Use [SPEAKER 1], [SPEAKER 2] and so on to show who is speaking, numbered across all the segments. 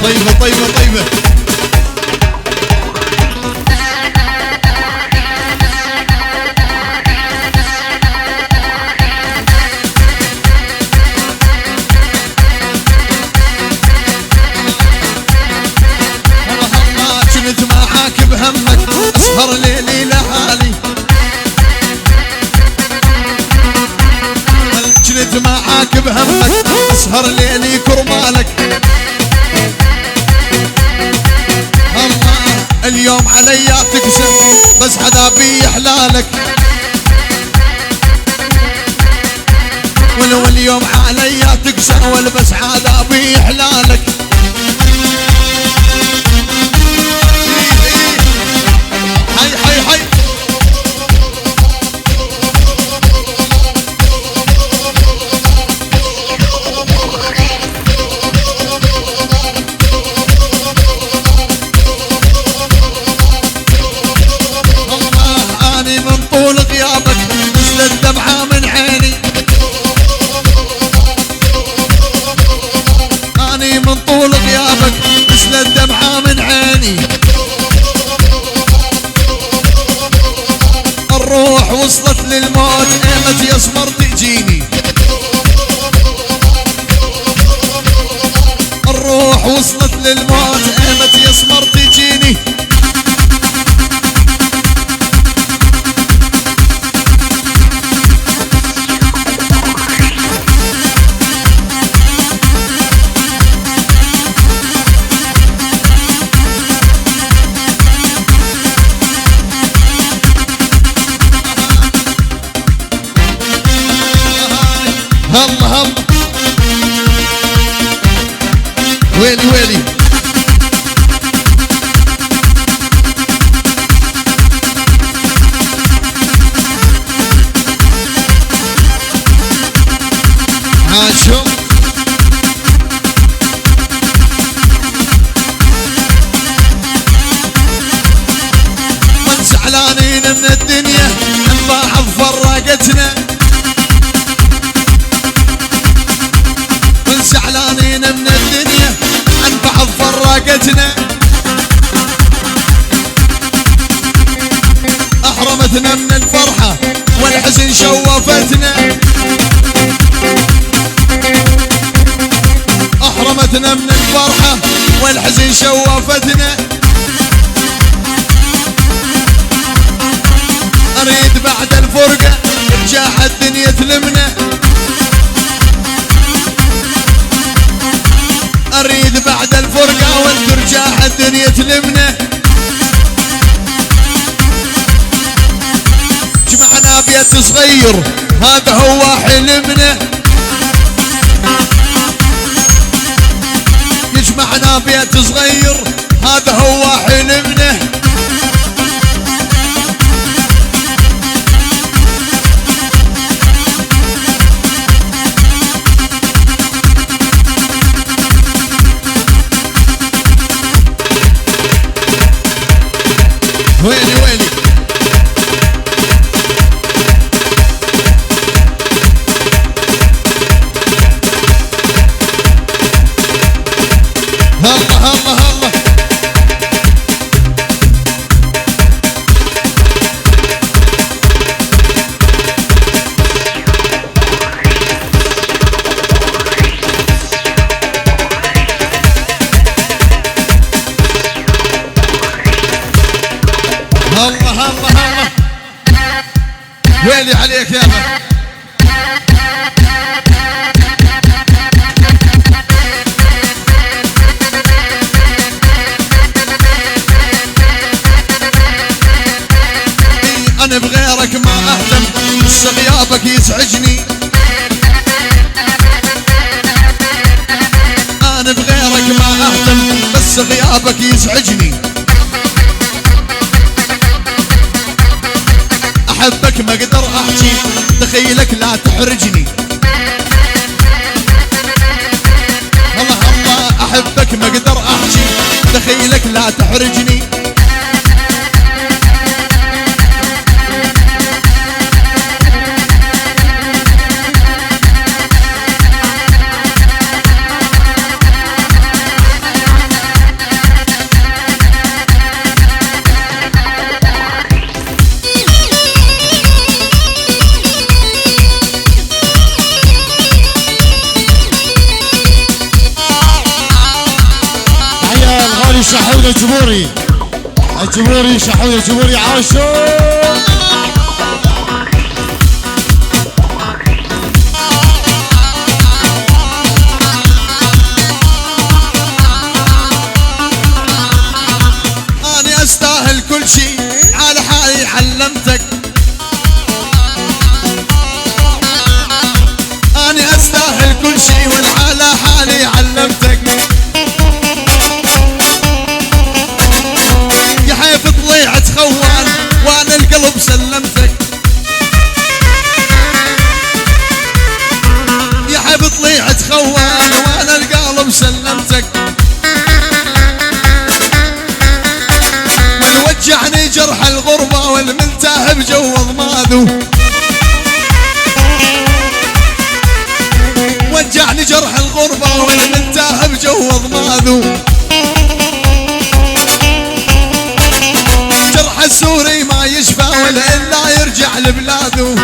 [SPEAKER 1] طيبة طيبة طيبة. كنت معاك بهمك اسهر ليلي لحالي، كنت معاك بهمك اسهر ليلي كرمالك. الله اليوم عليا تقسى بس عذابي يحلالك، ولو اليوم عليا تقسى والبس عذابي يحلالك. حي حي حي الله اني من طول غيابك نزلت دمعة من عيني، اني من طول غيابك نزلت دمعة من عيني. الروح وصلت للموت ايمت يصبر تجيني، الروح وصلت للموت ايمت يصبر تجيني. الله الله ويلي ويلي عاشهم من زعلانين من الدنيا من بعض فرقتنا، زعلانين من الدنيا عن بعض فرقتنا، احرمتنا من الفرحة والحزن شوفتنا، احرمتنا من الفرحة والحزن شوفتنا. اريد بعد الفرقة ترجع الدنيا تلمنا، اريد بعد الفرقة وترجع الدنيا تلمنا. جمعنا بيت صغير هذا هو حلمنا، يجمعنا بيت صغير هذا هو حلمنا. ويلي ويلي الله الله الله الله الله الله ويلي عليك يا أخي. أنا بغيرك ما أهتم بس غيابك يزعجني، أنا بغيرك ما أهتم بس غيابك يزعجني. أحبك ما أقدر أحكي دخيلك لا تحرجني، الله الله أحبك ما أقدر أحكي دخيلك لا تحرجني.
[SPEAKER 2] يا جبوري الجبوري شحود الجبوري عاشور.
[SPEAKER 1] أنا أستاهل كل شي على حالي علمتك. أنا أستاهل كل شي وعلى حالي علمتك. يا حيف طلعت خوان وأنا القلب سلمتك. يا حيف طلعت خوان وأنا القلب سلمتك. وجعني جرح الغربة والملتهب جو ضماده. وجعني جرح الغربة والملتهب جو ضماده. جرح السوري ما يشفى ولا إلا يرجع لبلاده.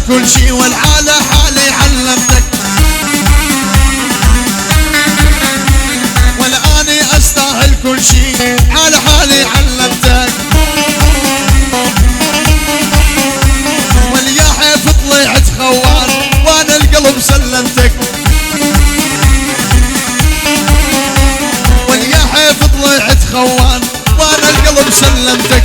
[SPEAKER 1] كل شي والعالى حالي علمتك. ولا اني استاهل كل شي على حالي علمتك. واليا حيف طلعت خوان وانا القلب سلمتك. واليا حيف طلعت خوان وانا القلب سلمتك.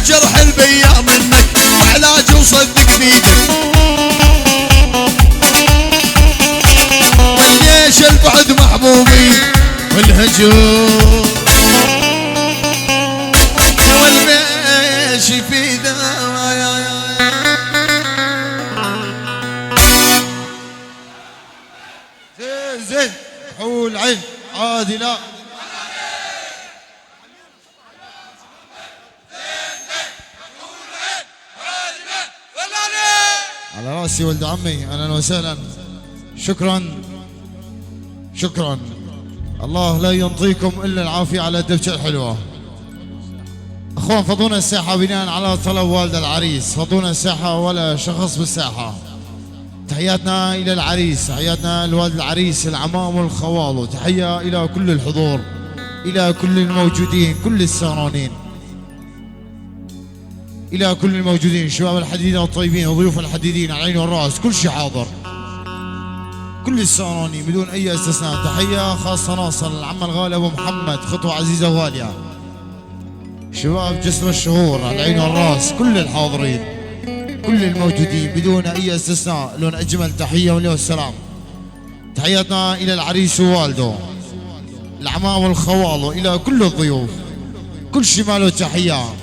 [SPEAKER 1] جرح البيا منك وعلاج وصدق بيدك. والليش البعد محبوبي والهجوم والماشي في دوايا.
[SPEAKER 2] زين زين حول عين عادلة. على راسي ولد عمي اهلا وسهلا. شكرا شكرا. الله لا ينطيكم الا العافيه على الدبشه الحلوه. اخوان فضونا الساحه بناء على طلب والد العريس. فضونا الساحه ولا شخص بالساحه. تحياتنا الى العريس، تحياتنا لوالد العريس، العمام والخوال، وتحيه الى كل الحضور، الى كل الموجودين، كل السهرانين، إلى كل الموجودين، شباب الحديدين الطيبين وضيوف الحديدين على العين والرأس، كل شيء حاضر، كل السهرانين بدون أي استثناء. تحية خاصة ناصر العم الغالي أبو محمد، خطوة عزيزة وغالية. شباب جسر الشهور على العين والرأس، كل الحاضرين، كل الموجودين بدون أي استثناء، لون أجمل تحية وليون السلام. تحياتنا إلى العريس ووالده، العمام والخوال، وإلى كل الضيوف، كل شمال وتحية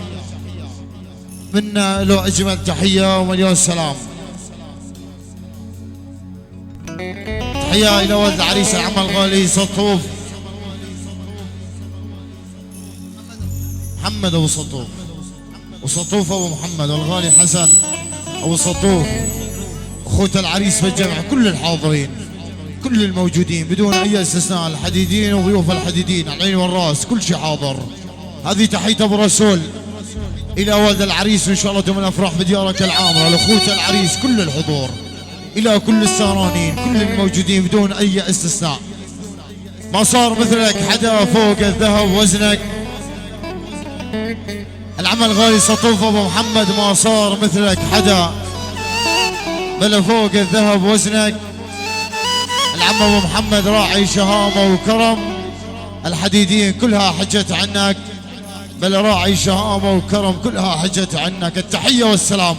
[SPEAKER 2] منا له أجمل تحية ومليون سلام. تحية إلى والد العريس العم الغالي سطوف محمد أبو سطوف، وسطوف أبو محمد، والغالي حسن أبو سطوف، أخوة العريس والجمع، كل الحاضرين، كل الموجودين بدون أي استثناء، الحديدين وضيوف الحديدين على العين والرأس، كل شيء حاضر. هذه تحية أبو رسول إلى والد العريس، وإن شاء الله دوم الأفراح بديارك العامرة، لأخوة العريس كل الحضور، إلى كل السهرانين، كل الموجودين بدون أي استثناء. ما صار مثلك حدا فوق الذهب وزنك، العم الغالي سطوف أبو محمد، ما صار مثلك حدا بلا فوق الذهب وزنك. العم ابو محمد راعي شهامه وكرم الحديدين كلها حجت عنك، بل راعي شهامه وكرم كلها حجت عنك. التحيه والسلام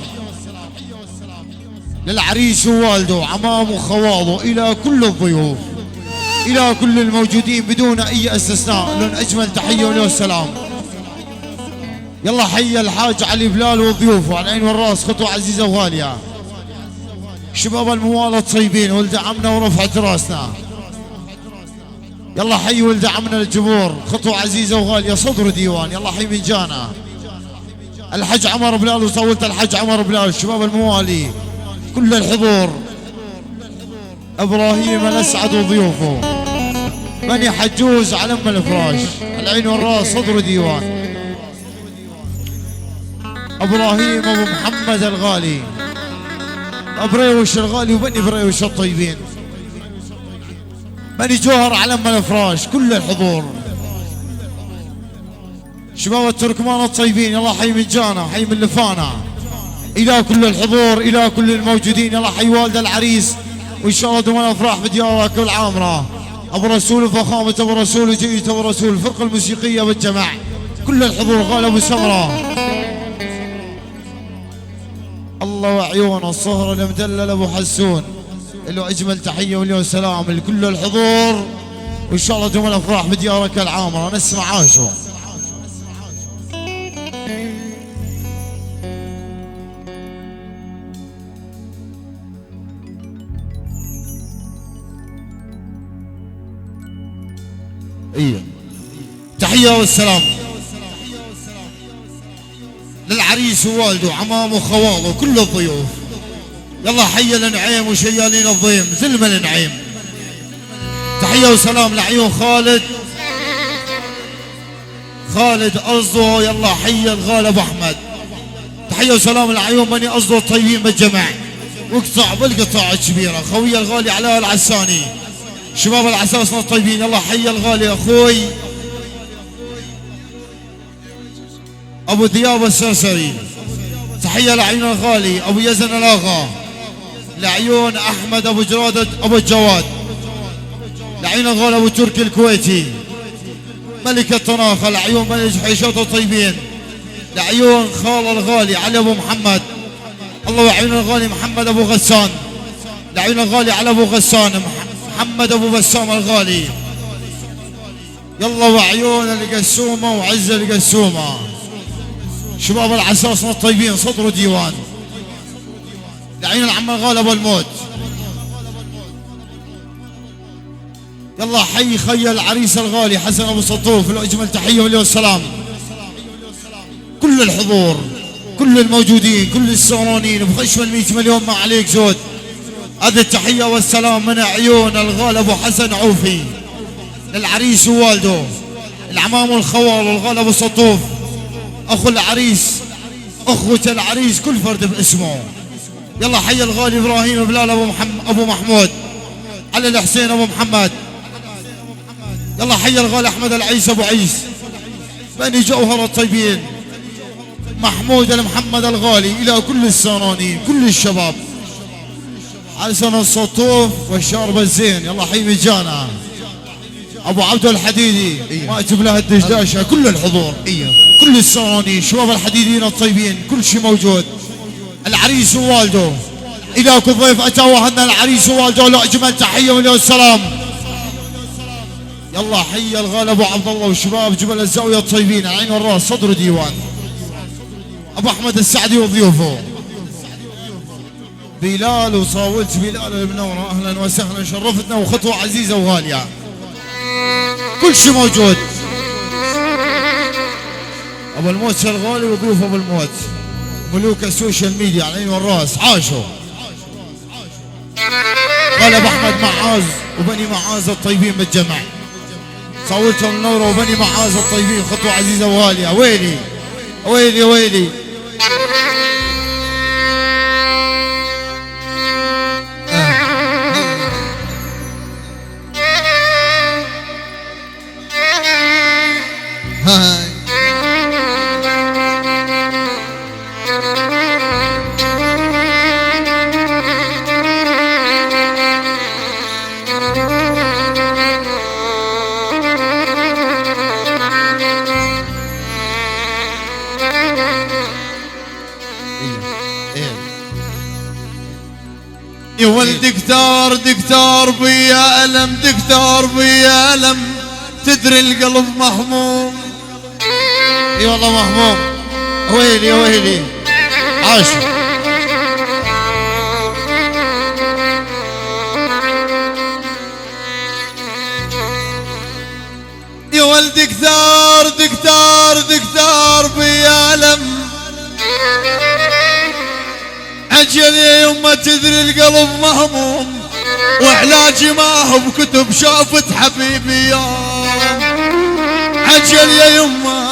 [SPEAKER 2] للعريس ووالده وعمام وخواضه، الى كل الضيوف، الى كل الموجودين بدون اي استثناء، لهم اجمل تحيه والسلام. يلا حي الحاج علي بلال وضيوفه على العين والراس، خطوه عزيزه وغاليه. شباب الموالة الطيبين ولد عمنا ورفعت راسنا. يلا حي ولد عمنا الجمهور، خطوه عزيزه وغاليه، صدر ديوان. يلا حي من جانا الحج عمر بلال وصولت الحج عمر بلال. شباب الموالي كل الحضور، ابراهيم الاسعد وضيوفه، بني حجوز على ام الفراش، العين والراس، صدر ديوان. ابراهيم ابو محمد الغالي، بريوش الغالي وبني بريوش الطيبين، بني جوهر على ام الفراش، كل الحضور. شباب التركمان الطيبين، يلا حي من جانا، حي من لفانا، الى كل الحضور، الى كل الموجودين. يلا حي والد العريس، وان شاء الله دوم الافراح بديارك والعامره. ابو رسول وفخامه ابو رسول وجيت ابو رسول، الفرقه الموسيقيه والجمع، كل الحضور. غالي ابو سمره، الله وعيونه الصهر المدلل ابو حسون، له اجمل تحيه واليوم سلام لكل الحضور، وان شاء الله دوم الافراح بديارك العامره. نسمع عاشو. ايوه تحيه والسلام للعريس ووالده عمامه وخواله كل الضيوف. يلا حي النعيم وشيالين الضيم، زلمه النعيم. تحيه وسلام لعيون خالد قصده. يلا حي الغالب احمد. تحيه وسلام لعيون بني قصده الطيبين بالجمع، واقطع بالقطاع الكبيره. خوي الغالي علاء العساني، شباب العساسنه الطيبين. يلا حي الغالي اخوي ابو ذياب السرسري. تحيه لعيون الغالي ابو يزن الاغا، لعيون احمد ابو جرادة ابو الجواد، لعيون الغالي ابو تركي الكويتي ملك الطناخه، لعيون بني جحيشات الطيبين، لعيون خال الغالي علي ابو محمد. الله وعيون الغالي محمد ابو غسان، لعيون الغالي على ابو غسان محمد ابو بسام الغالي. يلا وعيون القسومه وعز القسومه، شباب العساسنه الطيبين، صدروا ديوان. لعين العم الغالي ابو الموت. يلا حي خي العريس الغالي حسن ابو سطوف، له اجمل تحيه واليوم السلام. كل الحضور، كل الموجودين، كل السهرانين بخشم 100 مليون ما عليك زود. هذه التحيه والسلام من عيون الغالي ابو حسن عوفي للعريس ووالده، العمام والخوال والغالي ابو سطوف، اخو العريس، اخوة العريس، كل فرد باسمه. يلا حي الغالي ابراهيم بلال ابو محمود، علي الحسين ابو محمد. يلا حي الغالي احمد العيس ابو عيس، بني جوهر الطيبين، محمود المحمد الغالي، الى كل السهرانين كل الشباب، حسن السطوف والشارب الزين. يلا حي مجانا ابو عبد الحديدي، ما اجيب لها الدشداشه، كل الحضور، كل السهرانين، شباب الحديدين الطيبين، كل شيء موجود. العريس ووالده، الى كل ضيف اتى وهنا العريس ووالده، له اجمل تحيه واليوم السلام. يلا حي الغالي ابو عبد الله وشباب جبل الزاويه الطيبين، العين والراس، صدر ديوان. ابو احمد السعدي وضيوفه، بلال وصاولت بلال المنوره، اهلا وسهلا، شرفتنا وخطوه عزيزه وغاليه، كل شيء موجود. ابو الموت الغالي وضيوف ابو الموت، ملوك السوشيال ميديا على العين والراس، عاشوا. قال ابو احمد معاذ وبني معاذ الطيبين بالجمع، صاولتهم المنوره وبني معاذ الطيبين، خطوه عزيزه وغاليه. ويلي ويلي ويلي.
[SPEAKER 1] يا ولد دكتور دكتور بيا ألم، دكتور بيا ألم، تدري القلب مهموم.
[SPEAKER 2] اي والله مهموم، ويلي يا ويلي عاشق.
[SPEAKER 1] يا ولد دكتور دكتور دكتور بيا ألم، عجل يا يمه تدري القلب مهموم، وعلاجي ما هو بكتب شافت حبيبي يوم. عجل يا يمه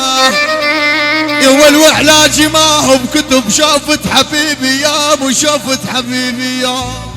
[SPEAKER 1] يا وعلاجي ما هو بكتب شافت حبيبي يوم، وشافت حبيبي يوم.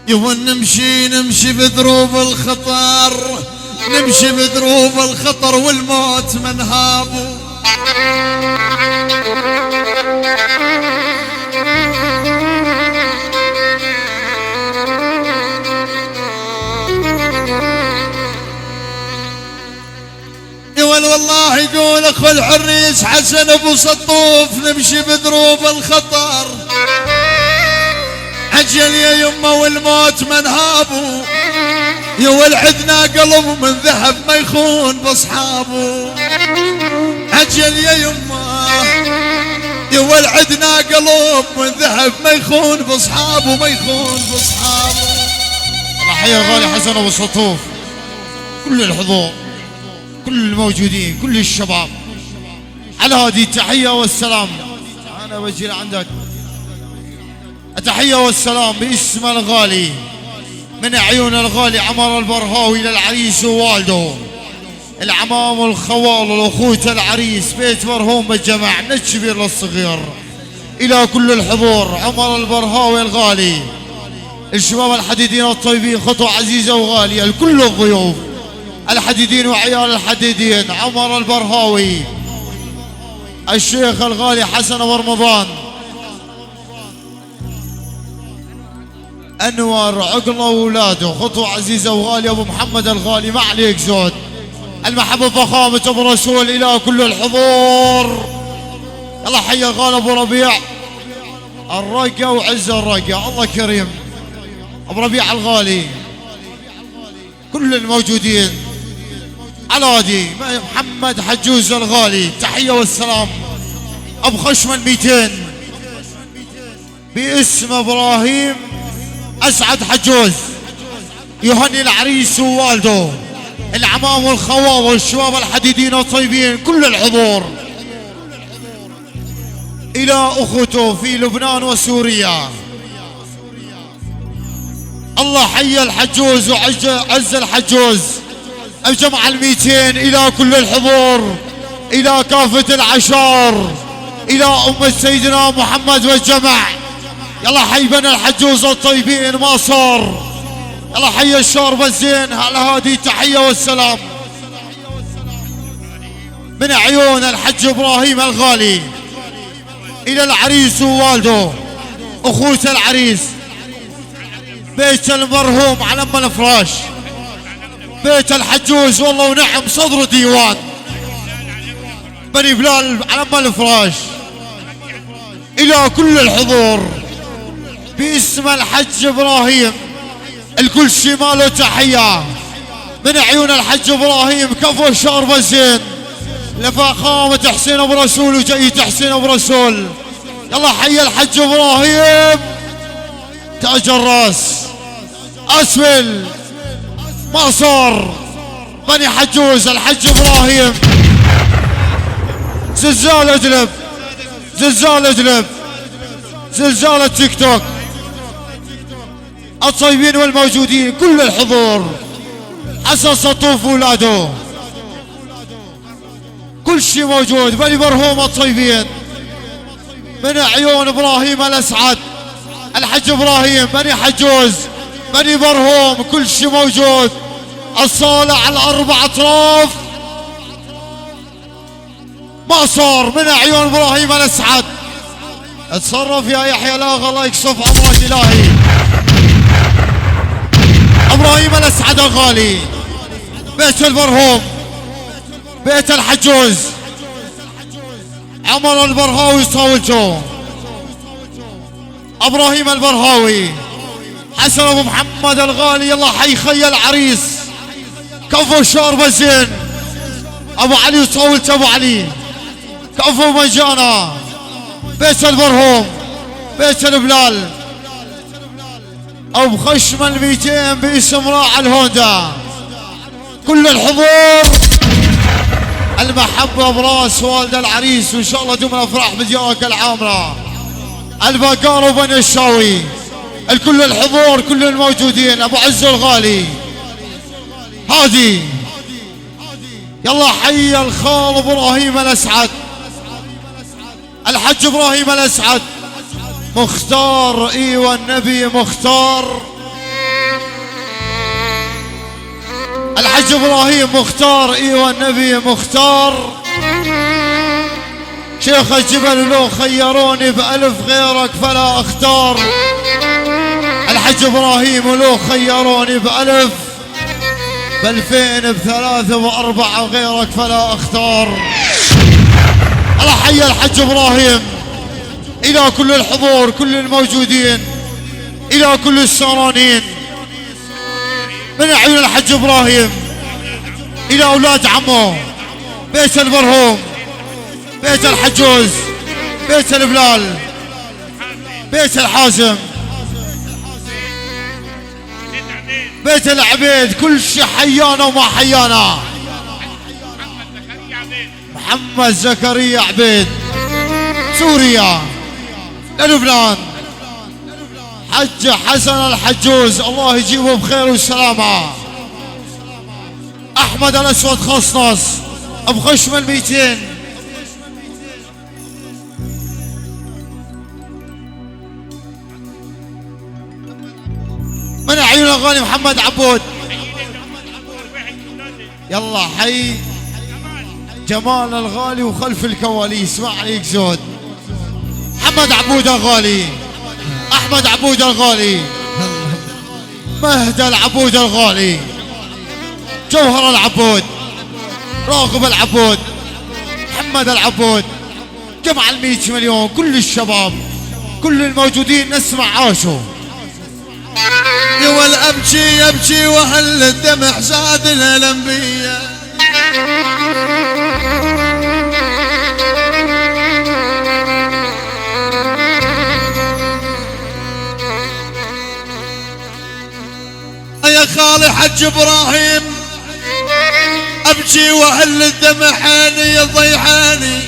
[SPEAKER 1] يوم نمشي نمشي بدروب الخطر، نمشي بدروب الخطر والموت منهابه. يقول والله يقول اخو العريس حسن ابو سطوف، نمشي بدروب الخطر، عجل يا يمه والموت منهابه. يا ولعدنا قلب من ذهب ما يخون باصحابه. عجل يا يمه يا ولعدنا قلب من ذهب ما يخون باصحابه، ما يخون باصحابه.
[SPEAKER 2] الله حي الغالي حسن ابو سطوف، كل الحضور، كل الموجودين، كل الشباب، على هذه التحيه والسلام. انا بجي لعندك التحيه والسلام باسم الغالي من عيون الغالي عمر البرهاوي للعريس ووالده، العمام والخوال والاخوت العريس، بيت مرهوم بالجمع من الكبير للصغير. الى كل الحضور عمر البرهاوي الغالي، الشباب الحديدين الطيبين، خطوه عزيزه وغاليه لكل الضيوف الحديدين وعيال الحديدين. عمر البرهاوي، الشيخ الغالي حسن ابو رمضان، انور عقله واولاده، خطوه عزيزه وغاليه ابو محمد الغالي، ما عليك زود، المحبه فخامه ابو رسول. الى كل الحضور يلا حي الغالي ابو ربيع الرقه وعز الرقه، الله كريم ابو ربيع الغالي، كل الموجودين على هادي محمد حجوز الغالي، تحيه والسلام. ابو خشمن 200 باسم ابراهيم اسعد حجوز، يهني العريس ووالده، العمام والخوال والشباب الحديدين الطيبين، كل الحضور. الى اخوته في لبنان وسوريا، الله حي الحجوز وعز الحجوز الجمع 200. الى كل الحضور، الى كافة العشار، الى امة سيدنا محمد والجمع. يلا حي بني الحجوز الطيبين ما صار، يلا حي الشارب الزين، على هذه التحية والسلام من عيون الحج ابراهيم الغالي. الى العريس ووالده، اخوة العريس، بيت المرهوم على ام الفراش، بيت الحجوز والله ونعم صدر ديوان، بني بلال على ام الفراش. الى كل الحضور باسم الحج ابراهيم، الكل شماله تحيه من عيون الحج ابراهيم، كفو شارب الزين لفخامة حسين ابو رسول وجيت حسين ابو رسول. يلا حي الحج ابراهيم، تاج الراس اسفل ما صار، بني حجوز الحج ابراهيم. زلزال ادلب، زلزال ادلب، زلزال التيك توك، الطيبين والموجودين، كل الحضور. حسن سطوف ولاده، كل شي موجود. بني برهوم الطيبين من عيون ابراهيم الاسعد، الحج ابراهيم، بني حجوز، بني برهوم، كل شي موجود. الصالة على الاربع اطراف ما صار من عيون ابراهيم الاسعد. اتصرف يا يحيى لاغا، الله يكشف امرك الهي. ابراهيم الاسعد الغالي، بيت البرهوم، بيت الحجوز، عمر البرهاوي صوته، ابراهيم البرهاوي، حسن ابو محمد الغالي، يلا حي خي العريس، كفو شارب الزين، ابو علي صوت ابو علي، كفو مجانا، بيت البرهوم، بيت البلال، ابو خشم ال200 باسم راعي الهوندا. كل الحضور، المحبة براس والد العريس، وان شاء الله دوم الافراح بديارك العامرة. البقار وبني الشاوي، الكل الحضور، كل الموجودين. ابو عز الغالي، هادي، يلا حي الخال ابراهيم الاسعد، الحج ابراهيم الاسعد، مختار، ايوه النبي مختار، الحج ابراهيم مختار، ايوه النبي مختار. شيخ الجبل لو خيروني بألف غيرك فلا اختار، الحج ابراهيم لو خيروني بألف، ب2000 ب3 ب4 غيرك فلا اختار. الله حي الحج ابراهيم، الى كل الحضور، كل الموجودين، الى كل السهرانين من عيون الحج ابراهيم، الى اولاد عمه، بيت البرهوم، بيت الحجوز، بيت البلال، بيت الحازم، بيت العبيد، كل شي حيانا وما حيانا. محمد زكريا عبيد، سوريا للبنان، حج حسن الحجوز، الله يجيبه بخير والسلامة. احمد الاسود خصنص، ابو خشم ال200، من عيون اغاني محمد عبود. يلا حي جمال الغالي وخلف الكواليس، ما عليك زود. محمد عبود الغالي، احمد عبود الغالي، مهدى العبود الغالي، جوهر العبود، راغب العبود، محمد العبود، جمع ال100 مليون، كل الشباب، كل الموجودين نسمع عاشوا.
[SPEAKER 1] يول ابكي يبكي وهل الدمع زاد الانبياء، يا خالي حج ابراهيم، ابكي وهل الدمع حاني ضيحاني،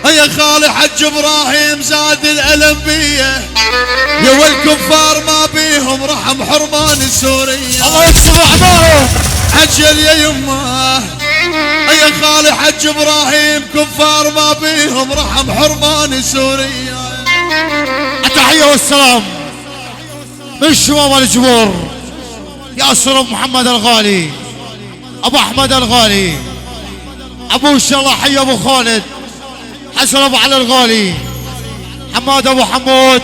[SPEAKER 1] يا خالي حج ابراهيم زاد الالم بيه، يا والكفار ما بيهم رحم حرمان السورية،
[SPEAKER 2] الله يكسب اعمارهم.
[SPEAKER 1] عجل يا يمه، يا خالي حج ابراهيم، كفار ما بيهم رحم حرمان السورية.
[SPEAKER 2] التحية والسلام من شباب الجبور، ياسر محمد الغالي، ابو احمد الغالي، ابو ان شاء الله حي ابو خالد، حسن ابو علي الغالي، حماد ابو حمود،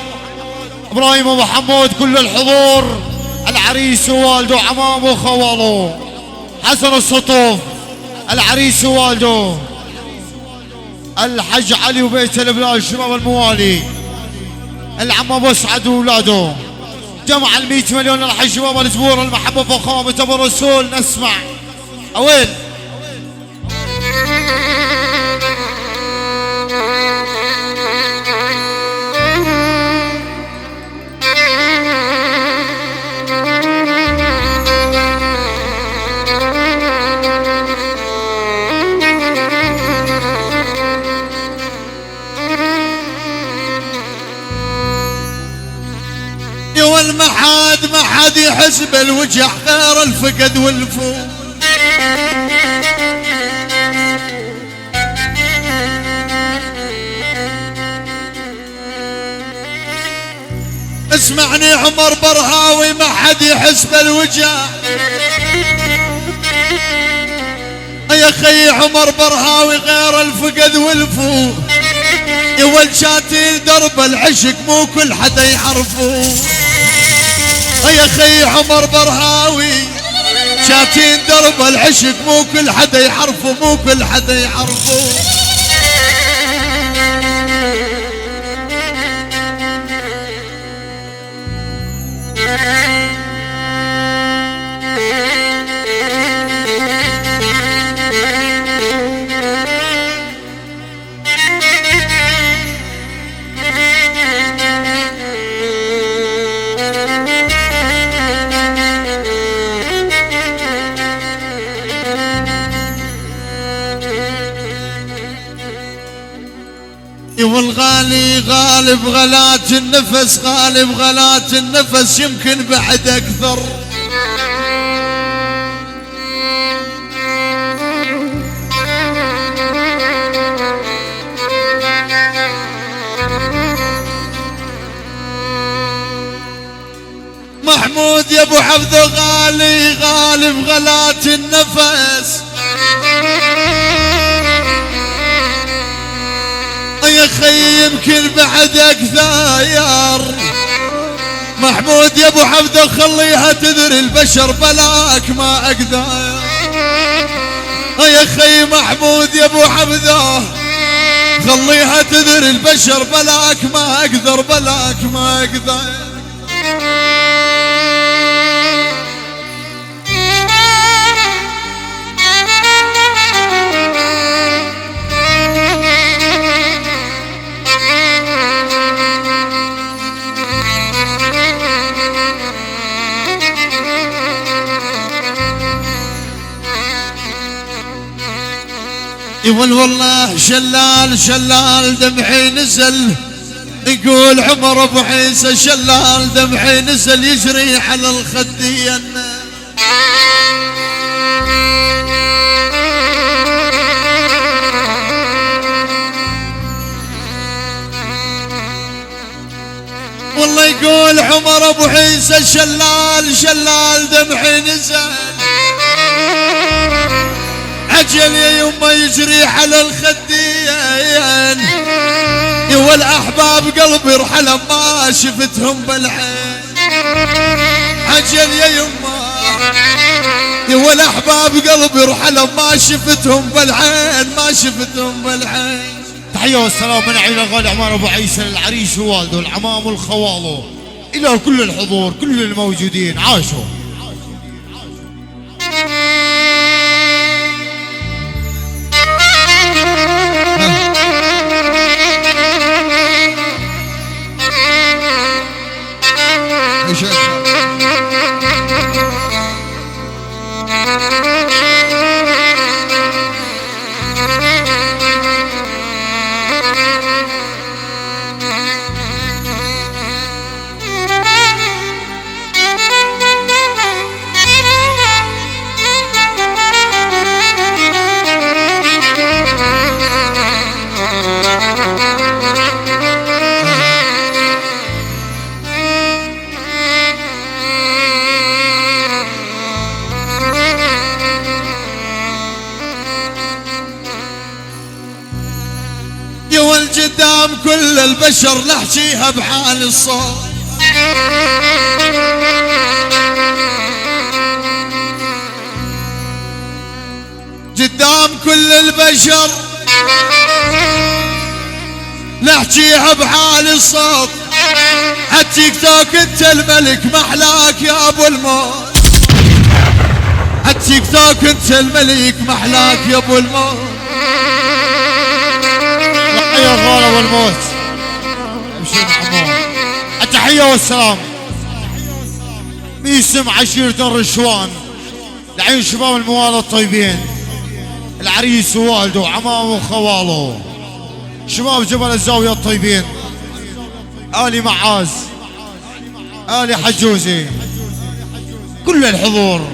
[SPEAKER 2] ابراهيم ابو حمود، كل الحضور، العريس ووالده، عمامه وخواله، حسن السطوف، العريس ووالده، الحج علي وبيت البلال، شباب الموالي، العم ابو اسعد واولاده، جمع ال100 مليون الحج شباب الجبور، المحبه فخامه ابو الرسول. نسمع اوين
[SPEAKER 1] والمحاد ما حد يحس بالوجع غير الفقد والفوق، اسمعني عمر برهاوي ما حد يحس بالوجع يا خي عمر برهاوي غير الفقد والفو يول شاتين درب العشق مو كل حدا يعرفه يا خي عمر برهاوي شاتين درب العشق مو كل حدا يعرفه مو كل حدا يعرفه والغالي غالب غلات النفس غالب غلات النفس يمكن بعد أكثر محمود يا ابو حفظه غالي غالب غلات النفس يا خي يمكن بعد أكثر محمود يا ابو حفظه خليها تدري البشر بلاك ما اقدر يا خي محمود يا ابو حفظه خليها تدري البشر بلاك ما اقدر بلاك ما اقدر يقول والله شلال شلال دمعي نزل يقول عمر ابو عيسى شلال دمعي نزل يجري على الخدين والله يقول عمر ابو عيسى شلال شلال دمعي نزل عجل يا يما يجري على الخدين يا والاحباب قلبي رحلة ما شفتهم بالعين عجل يا يما يا والاحباب قلبي رحلة ما شفتهم بالعين ما شفتهم بالعين.
[SPEAKER 2] تحية والسلام من عيلة غالي عمار ابو عيسى العريس ووالده العمام والخواله الى كل الحضور كل الموجودين عاشوا.
[SPEAKER 1] والقدام كل البشر نحكيها بحال الصوت قدام كل البشر نحكيها بحال الصوت التيك توك انت الملك محلاك يا ابو الموت التيك توك انت الملك محلاك يا ابو الموت
[SPEAKER 2] يا غالب الموت امشي محمود. التحية والسلام باسم عشيرة الرشوان لعين شباب الموالى الطيبين العريس ووالده وعمامه وخواله شباب جبل الزاوية الطيبين آل معاز آل حجوزي كل الحضور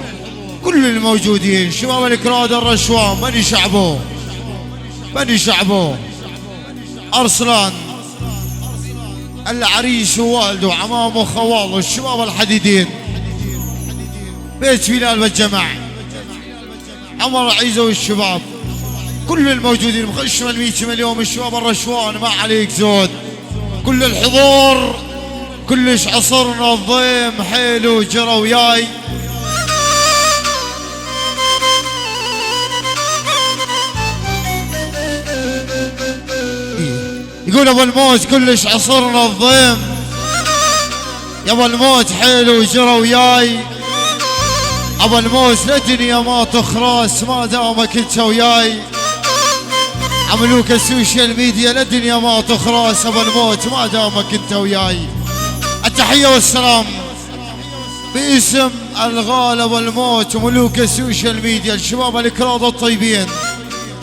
[SPEAKER 2] كل الموجودين شباب الكراد الرشوان بني شعبه بني شعبه أرسلان العريس ووالده وعمامه وخواله الشباب الحديدين، بيت بلال والجمع، عمر عيزة والشباب، كل الموجودين مخشم 100 مليون، الشباب الرشوان ما عليك زود، كل الحضور كلش عصرنا الضيم حيلو جرى وياي. يقول ابو الموت كلش عصرنا الضيم، يا ابو الموت حيلو جرى وياي، ابو الموت للدنيا ما تخرس ما دامك انت وياي، عملوك السوشيال ميديا للدنيا ما تخرس ابو الموت ما دامك انت وياي. التحية والسلام باسم الغالب والموت وملوك السوشيال ميديا الشباب الكراد الطيبين،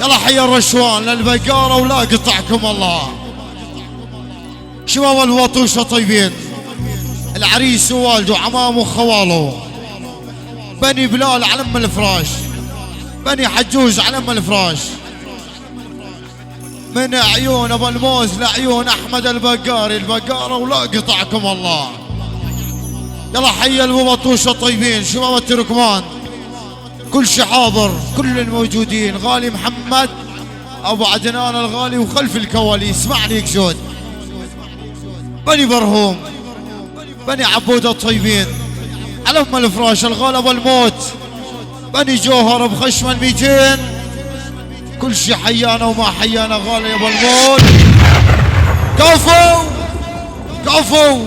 [SPEAKER 2] يلا حي الرشوان للبقارة ولا قطعكم الله. شباب الوطوشة طيبين، العريس ووالده عمامه وخواله، بني بلال على ام الفراش، بني حجوز على ام الفراش، من عيون ابو الموز لعيون احمد البقاري البقاره ولا قطعكم الله. يلا حي الوطوشة طيبين، شباب التركمان كل شي حاضر، كل الموجودين، غالي محمد ابو عدنان الغالي وخلف الكواليس اسمع ليك زود، بني برهوم، بني عبودة الطيبين على ام الفراش الغالي ابو الموت، بني جوهر بخشم 200، كل شي حيانا وما حيانا غالي يا ابو الموت. كفو كفو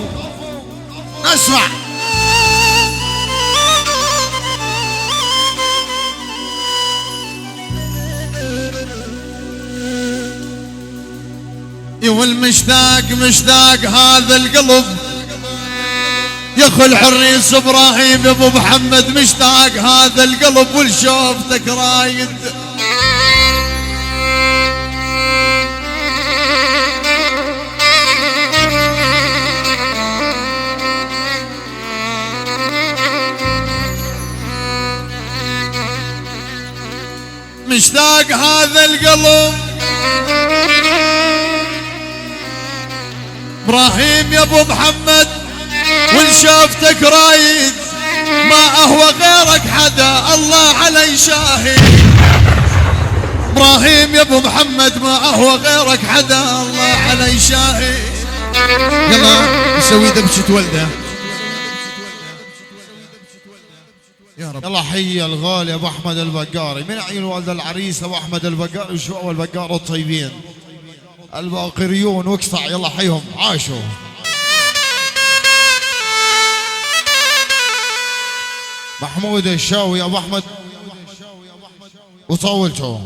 [SPEAKER 2] نسمع.
[SPEAKER 1] والمشتاق مشتاق هذا القلب يا اخو الحريص ابراهيم ابو محمد، مشتاق هذا القلب والشوفتك رايد، مشتاق هذا القلب ابراهيم يا ابو محمد والشوفتك رايد، ما اهوى غيرك حدا الله علي شاهد، ابراهيم يا ابو محمد ما اهوى غيرك حدا الله علي شاهد. يلا نسوي دبشة ولده يا رب.
[SPEAKER 2] يلا حي الغالي ابو احمد البقاري من عيون والد العريس ابو احمد البقاري وشباب البقاره الطيبين الباقريون واقطع، يلا حيهم عاشوا. محمود الشاوي ابو احمد وطولته،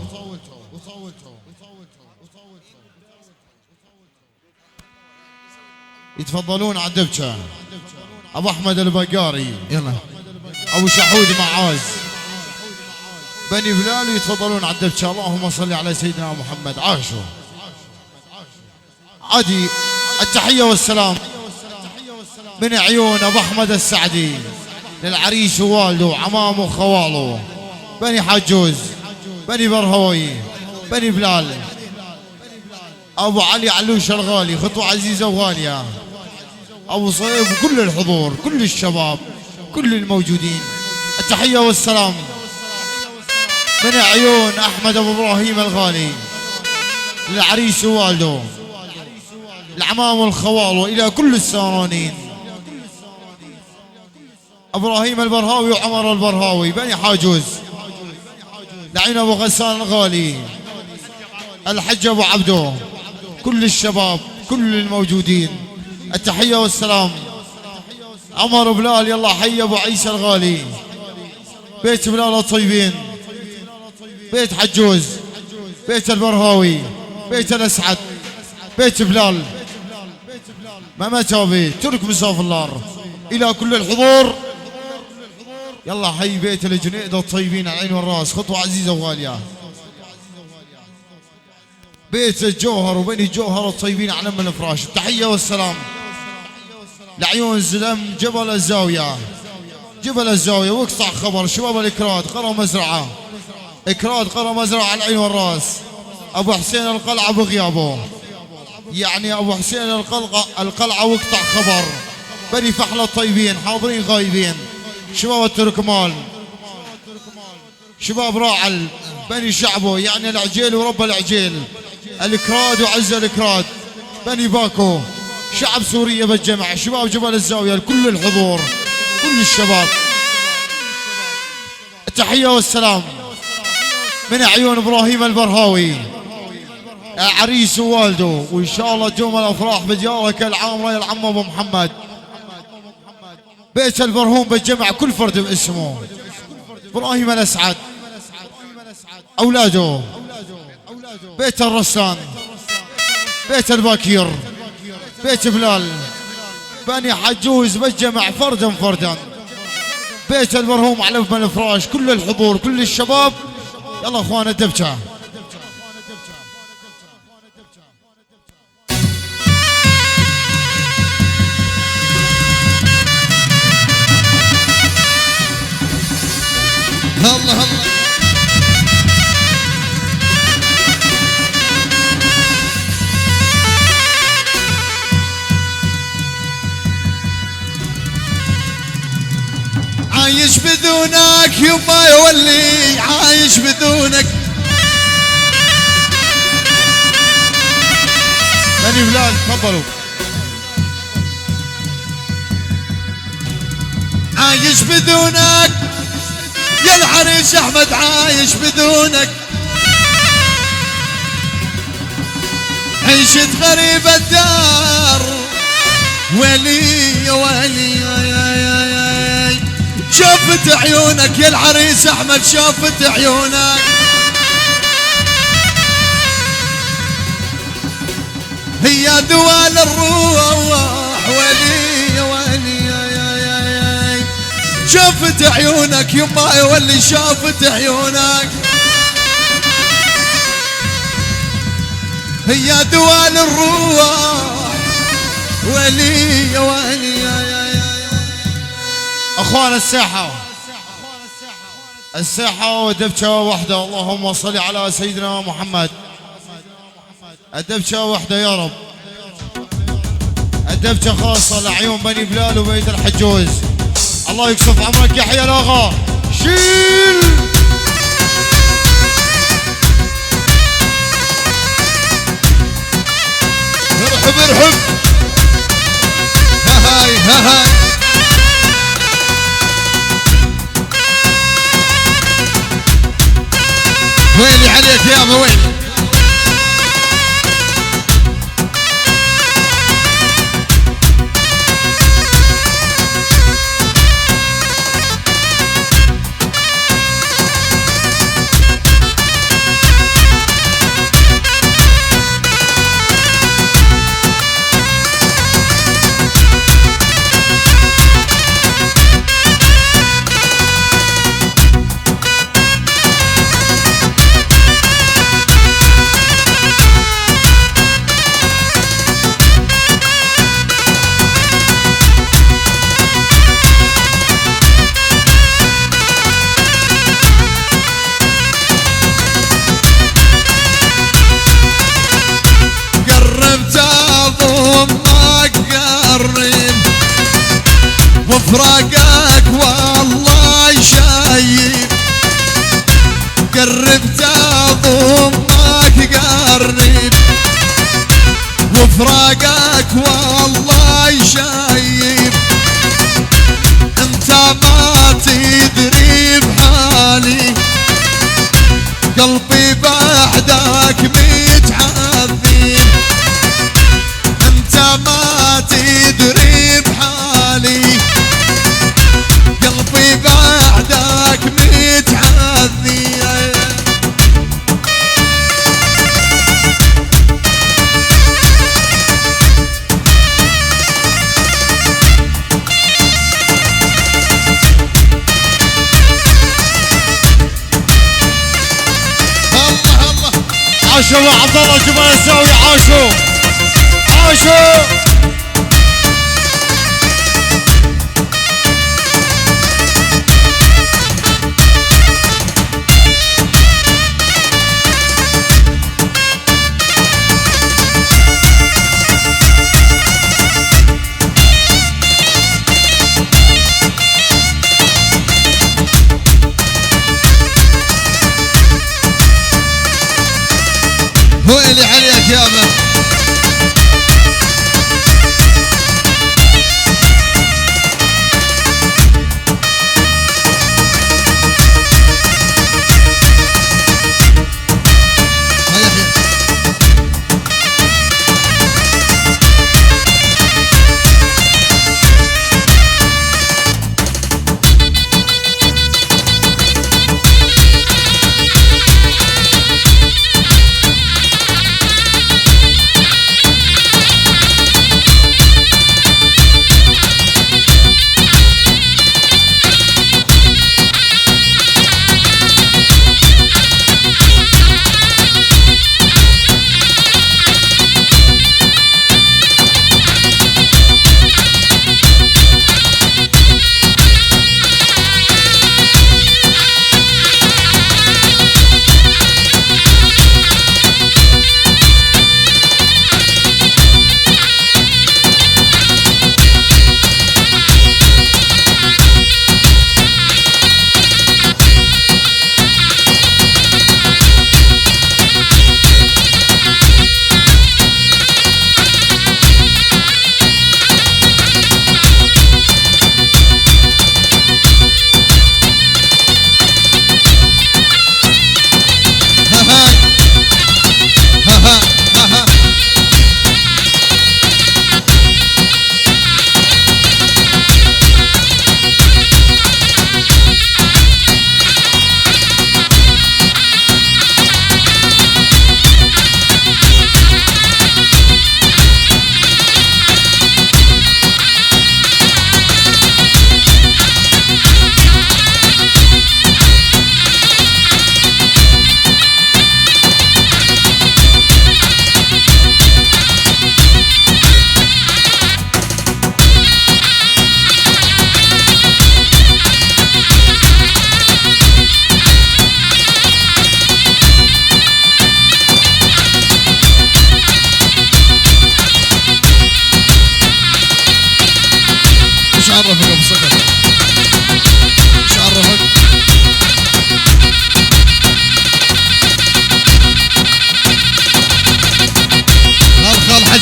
[SPEAKER 2] يتفضلون على الدبشه ابو احمد البقاري،
[SPEAKER 1] يلا
[SPEAKER 2] ابو شحود معاز، بني بلال يتفضلون على الدبشه. اللهم صل على سيدنا محمد عاشوا. عادي التحيه والسلام من عيون ابو احمد السعدي للعريس ووالده وعمامه وخواله، بني حجوز، بني برهوي، بني بلال، ابو علي علوش الغالي خطوه عزيزه وغاليه، ابو صيب وكل الحضور كل الشباب كل الموجودين. التحيه والسلام من عيون احمد ابو ابراهيم الغالي للعريس ووالده العمام والخوال والى كل السارانين، ابراهيم البرهاوي وعمر البرهاوي، بني حاجوز لعين ابو غسان الغالي، الحج ابو عبده، كل الشباب كل الموجودين. التحيه والسلام عمر بلال، يلا حي ابو عيسى الغالي، بيت بلال الطيبين، بيت حجوز، بيت البرهاوي، بيت الاسعد، بيت بلال، ماما توبي ترك مساف النار الى كل الحضور. يلا حي بيت الجنيد الطيبين على العين والراس خطوه عزيزه وغاليه، بيت الجوهر وبني الجوهر الطيبين على ام الفراش. التحيه والسلام لعيون زلم جبل الزاويه، جبل الزاويه واقطع خبر شباب الاكراد قرى مزرعه، اكراد قرى مزرعه على العين والراس، ابو حسين القلعه بغيابه، يعني ابو حسين القلعه واقطع خبر. بني فحله الطيبين حاضرين غايبين، شباب التركمان، شباب راعل، بني شعبه يعني العجيل ورب العجيل، الكراد وعز الكراد، بني باكو، شعب سوريا بالجمع، شباب جبل الزاويه، كل الحضور، كل الشباب، التحيه والسلام من عيون ابراهيم البرهاوي عريس ووالده، وان شاء الله تدوم الافراح بديارك العامره يا العم ابو محمد. بيت المرهوم بالجمع كل فرد باسمه، ابراهيم الاسعد، اولاده، بيت الرسان، بيت الباكير، بيت بلال، بني حجوز بالجمع فردا فردا، بيت المرهوم على ابن الفراش، كل الحضور كل الشباب. يلا اخوان الدبشه.
[SPEAKER 1] الله الله عايش بدونك يما يولي، عايش بدونك
[SPEAKER 2] بني بلال تفضلوا.
[SPEAKER 1] عايش بدونك يا العريس احمد، عايش بدونك عيشة غريب الدار، ويلي يا ويلي يا شافت عيونك يا العريس احمد، شافت عيونك هي دوال الروح، ويلي يا ويلي يا شافت عيونك يما يولي، شافت عيونك هي دوال الروح، ويلي يا ويلي يا
[SPEAKER 2] اخوان الساحه، الساحه ودبشه واحده، اللهم صل على سيدنا محمد. الدبشه واحده يا رب، الدبشه خاصه لعيون بني بلال وبيت الحجوز. الله يكشف عمرك يحيى الاغا، شيل
[SPEAKER 1] ارحب ارحب، هاي هاي ويلي عليك يا ابو ويلي. وفراقك والله شايب، قربت اضمك قرب، وفراقك والله شايب، انت ما تدري بحالي، قلبي بعدك متعذب، انت ما تدري بحالي، قلبي بعدك متعذب. الله الله
[SPEAKER 2] عاشوا يا عبد الله جبل الزاويه، عاشوا عاشوا.
[SPEAKER 1] ويلي عليك يابا.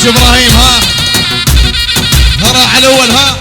[SPEAKER 1] ابراهيم ها راح الاول ها.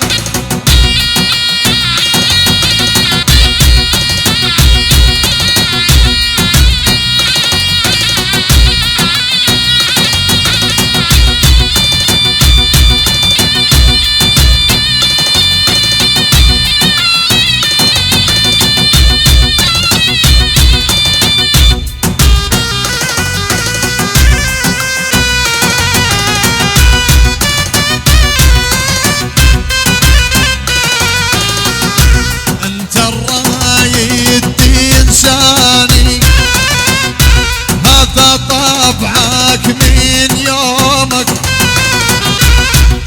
[SPEAKER 1] طبعك من يومك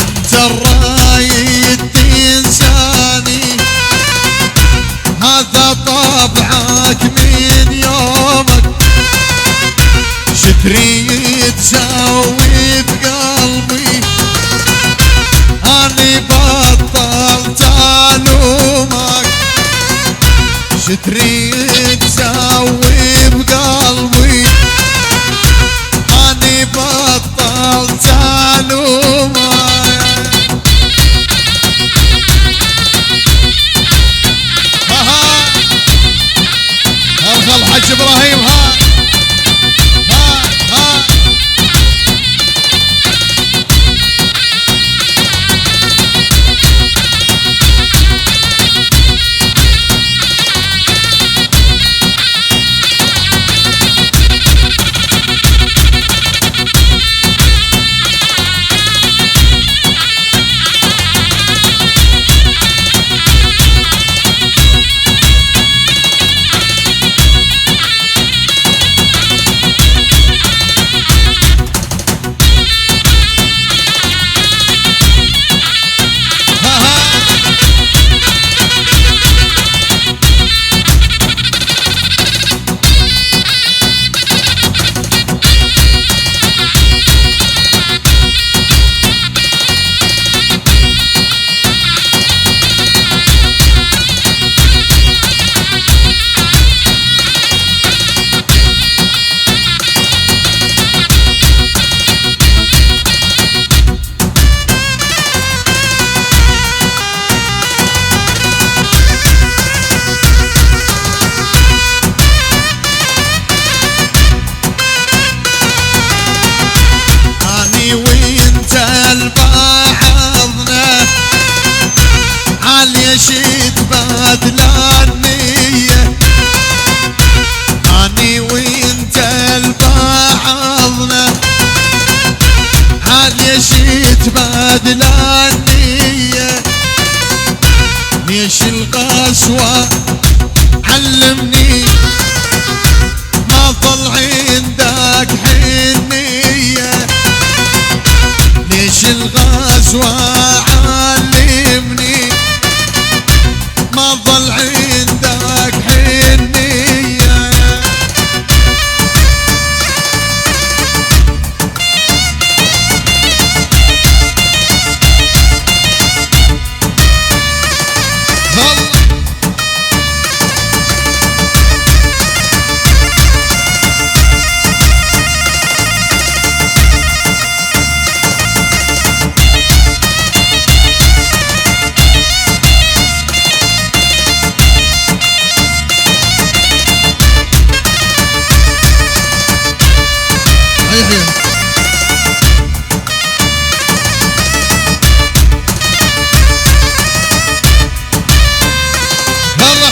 [SPEAKER 1] انت الرايد تنساني، هذا طبعك من يومك. شتريد تسوي بقلبي اني بطلت الومك، شتريد تسوي بقلبي اني بطلت الومك. ها الحج ابراهيم ها. يحيى يلا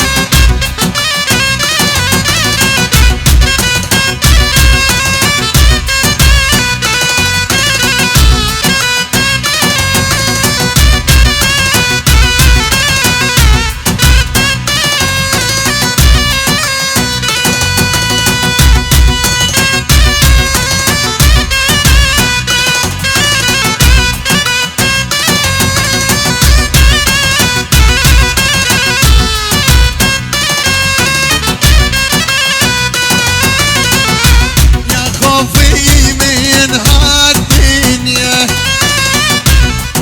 [SPEAKER 1] خوفي من هالدنيا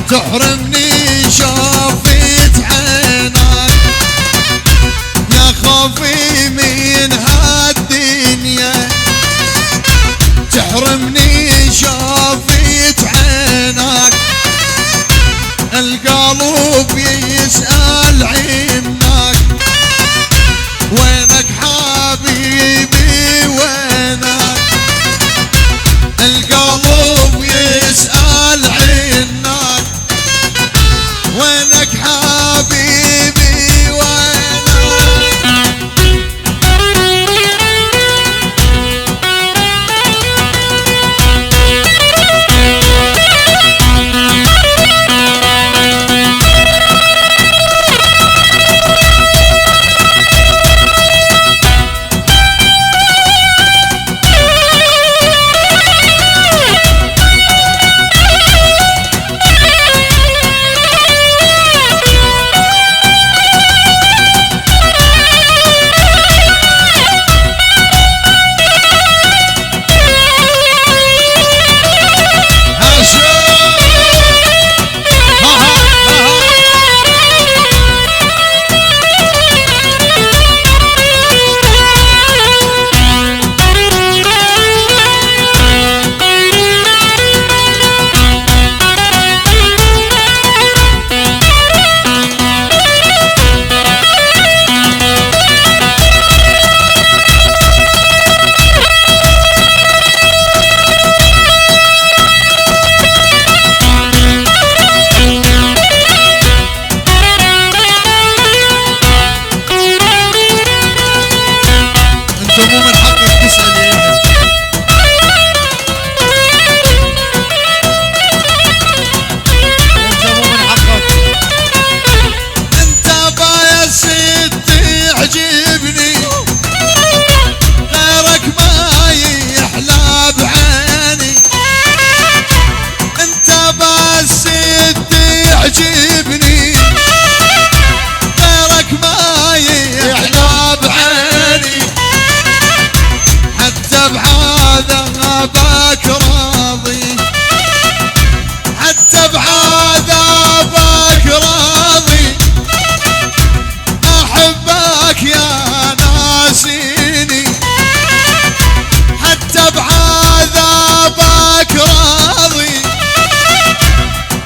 [SPEAKER 1] تحرمني شوفت عينك يا خوفي من هالدنيا تحرمني شوفت عينك القلب يسأل عنك وينك حبيبي وينك القلب يسأل عنك وينك حبيبي وينك بعذابك راضي حتى بعذابك راضي أحبك يا ناسيني حتى بعذابك راضي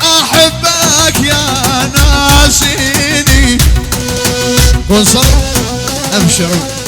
[SPEAKER 1] أحبك يا ناسيني وصل أبشروا